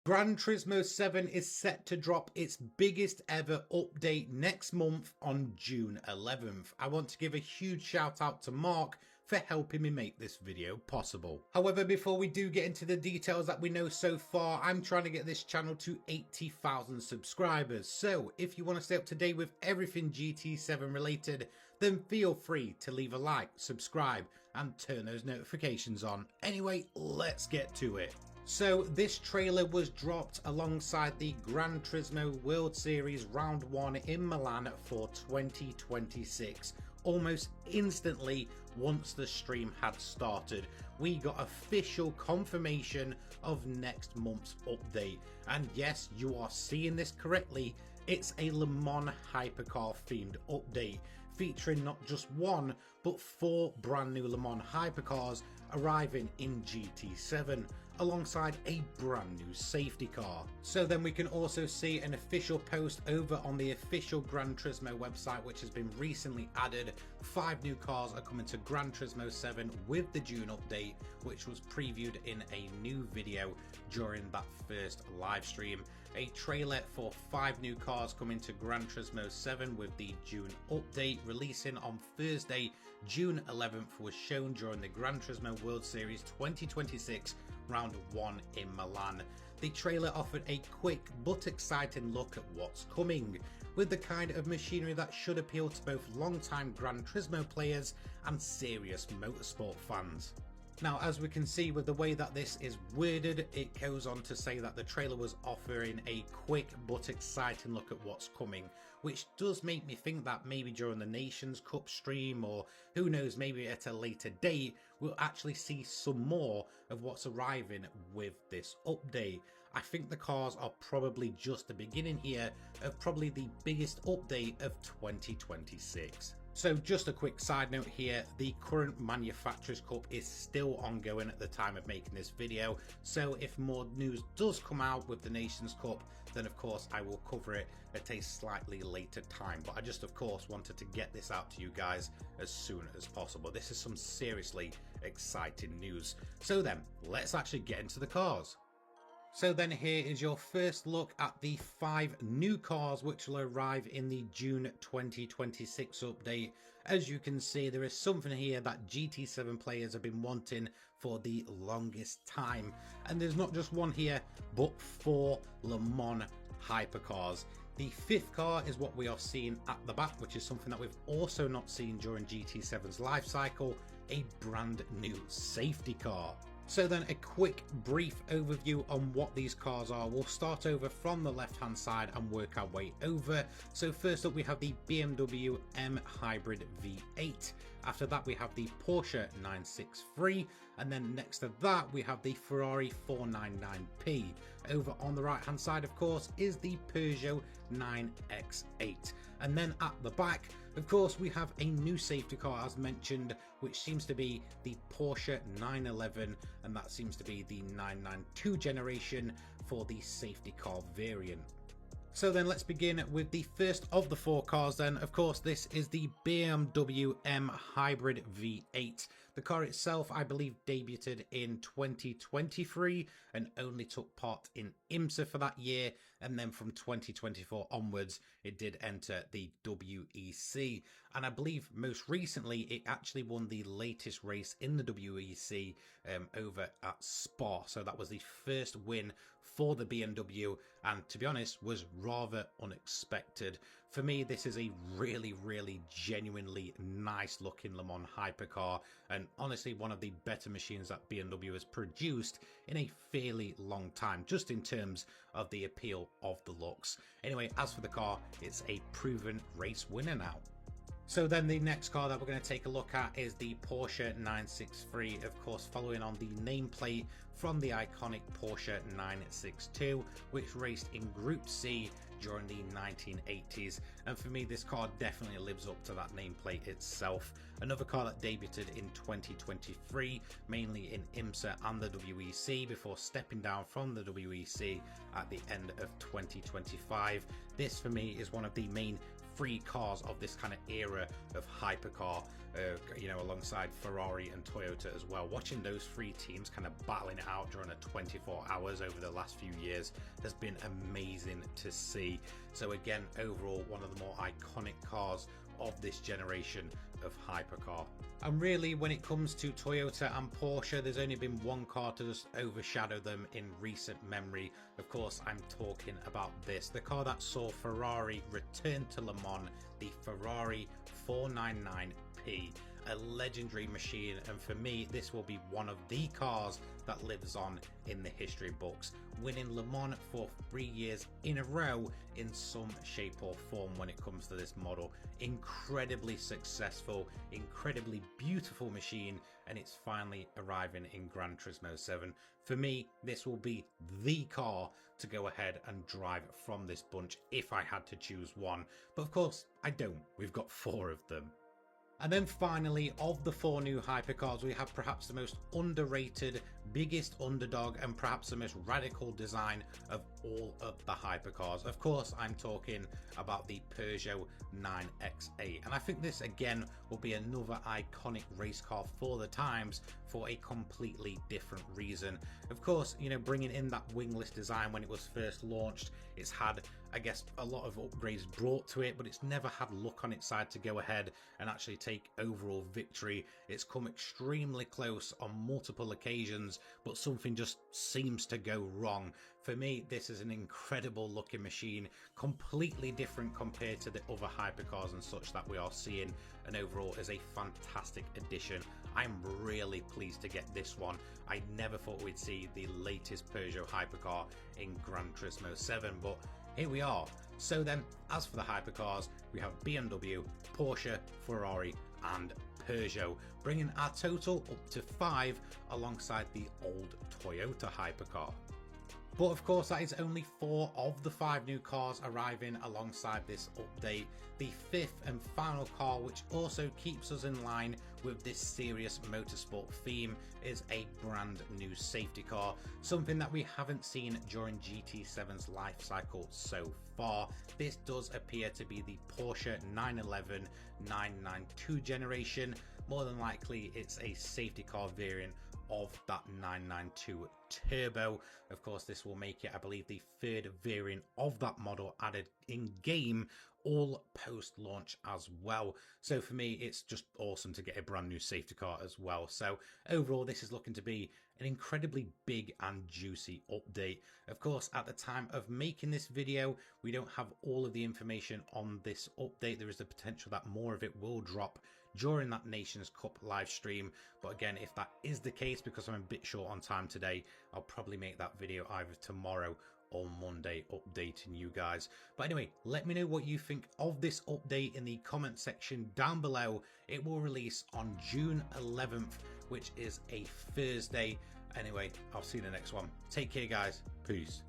Gran Turismo 7 is set to drop its biggest ever update next month on June 11th. I want to give a huge shout out to Mark for helping me make this video possible. However, before we do get into the details that we know so far, I'm trying to get this channel to 80,000 subscribers. So if you want to stay up to date with everything GT7 related, then feel free to leave a like, subscribe, and turn those notifications on. Anyway, let's get to it. So this trailer was dropped alongside the Gran Turismo World Series Round 1 in Milan for 2026. Almost instantly once the stream had started, we got official confirmation of next month's update. And yes, you are seeing this correctly, it's a Le Mans Hypercar themed update, featuring not just one, but 4 brand new Le Mans Hypercars arriving in GT7, alongside a brand new safety car. So then we can also see an official post over on the official Gran Turismo website, which has been recently added. 5 new cars are coming to Gran Turismo 7 with the June update, which was previewed in a new video during that first live stream. A trailer for 5 new cars coming to Gran Turismo 7 with the June update releasing on Thursday, June 11th was shown during the Gran Turismo World Series 2026 Round 1 in Milan. The trailer offered a quick but exciting look at what's coming, with the kind of machinery that should appeal to both long-time Gran Turismo players and serious motorsport fans. Now, as we can see with the way that this is worded, it goes on to say that the trailer was offering a quick but exciting look at what's coming, which does make me think that maybe during the Nations Cup stream, or who knows, maybe at a later date, we'll actually see some more of what's arriving with this update. I think the cars are probably just the beginning here of probably the biggest update of 2026. So just a quick side note here, the current Manufacturers Cup is still ongoing at the time of making this video, so if more news does come out with the Nations Cup, then of course I will cover it at a slightly later time. But I just of course wanted to get this out to you guys as soon as possible. This is some seriously exciting news. So then, let's actually get into the cars. So then here is your first look at the 5 new cars which will arrive in the June 2026 update. As you can see, there is something here that GT7 players have been wanting for the longest time. And there's not just one here, but 4 Le Mans Hypercars. The 5th car is what we are seeing at the back, which is something that we've also not seen during GT7's life cycle, a brand new safety car. So then a quick brief overview on what these cars are. We'll start over from the left hand side and work our way over. So first up we have the BMW M Hybrid V8. After that we have the Porsche 963, and then next to that we have the Ferrari 499p. Over on the right hand side of course is the Peugeot 9X8. And then at the back of course we have a new safety car as mentioned, which seems to be the Porsche 911, and that seems to be the 992 generation for the safety car variant. So then let's begin with the first of the 4 cars then. Of course, this is the BMW M Hybrid V8. The car itself, I believe, debuted in 2023 and only took part in IMSA for that year. And then from 2024 onwards, it did enter the WEC. And I believe most recently, it actually won the latest race in the WEC over at Spa. So that was the first win for the BMW. And to be honest, was rather unexpected. For me, this is a really genuinely nice looking Le Mans hypercar, and honestly one of the better machines that BMW has produced in a fairly long time, just in terms of the appeal of the looks. Anyway, as for the car, it's a proven race winner now. So then the next car that we're going to take a look at is the Porsche 963, of course following on the nameplate from the iconic Porsche 962, which raced in Group C during the 1980s. And for me, this car definitely lives up to that nameplate itself. Another car that debuted in 2023, mainly in IMSA and the WEC, before stepping down from the WEC at the end of 2025. This for me is one of the main three cars of this kind of era of hypercar, you know, alongside Ferrari and Toyota as well. Watching those three teams kind of battling it out during a 24 hours over the last few years has been amazing to see. So again, overall, one of the more iconic cars of this generation of hypercar. And really, when it comes to Toyota and Porsche, there's only been one car to just overshadow them in recent memory. Of course, I'm talking about this, the car that saw Ferrari return to Le Mans, the Ferrari 499P, a legendary machine, and for me this will be one of the cars that lives on in the history books, winning Le Mans for 3 years in a row in some shape or form. When it comes to this model, incredibly successful, incredibly beautiful machine, and it's finally arriving in Gran Turismo 7. For me, this will be the car to go ahead and drive from this bunch if I had to choose one, but of course I don't. We've got 4 of them. And then finally, of the 4 new hypercars, we have perhaps the most underrated, biggest underdog, and perhaps the most radical design of all of the hypercars. Of course, I'm talking about the Peugeot 9XA. And I think this again will be another iconic race car for the times for a completely different reason. Of course, you know, bringing in that wingless design when it was first launched, it's had, I guess, a lot of upgrades brought to it, but it's never had luck on its side to go ahead and actually take overall victory. It's come extremely close on multiple occasions, but something just seems to go wrong. For me, this is an incredible looking machine, completely different compared to the other hypercars and such that we are seeing, and overall is a fantastic addition. I'm really pleased to get this one. I never thought we'd see the latest Peugeot hypercar in Gran Turismo 7, but here we are. So then, as for the hypercars, we have BMW, Porsche, Ferrari and Peugeot, bringing our total up to 5 alongside the old Toyota hypercar. But of course, that is only 4 of the 5 new cars arriving alongside this update. The 5th and final car, which also keeps us in line with this serious motorsport theme, is a brand new safety car, something that we haven't seen during GT7's life cycle so far. This does appear to be the Porsche 911 992 generation. More than likely, it's a safety car variant of that 992 Turbo. Of course, this will make it, I believe, the 3rd variant of that model added in game, all post launch as well. So for me, it's just awesome to get a brand new safety car as well. So overall, this is looking to be an incredibly big and juicy update. Of course, at the time of making this video, we don't have all of the information on this update. There is the potential that more of it will drop during that Nations Cup live stream, but again, if that is the case, because I'm a bit short on time today, I'll probably make that video either tomorrow or Monday updating you guys. But anyway, let me know what you think of this update in the comment section down below. It will release on June 11th, which is a Thursday. Anyway, I'll see you in the next one. Take care, guys. Peace.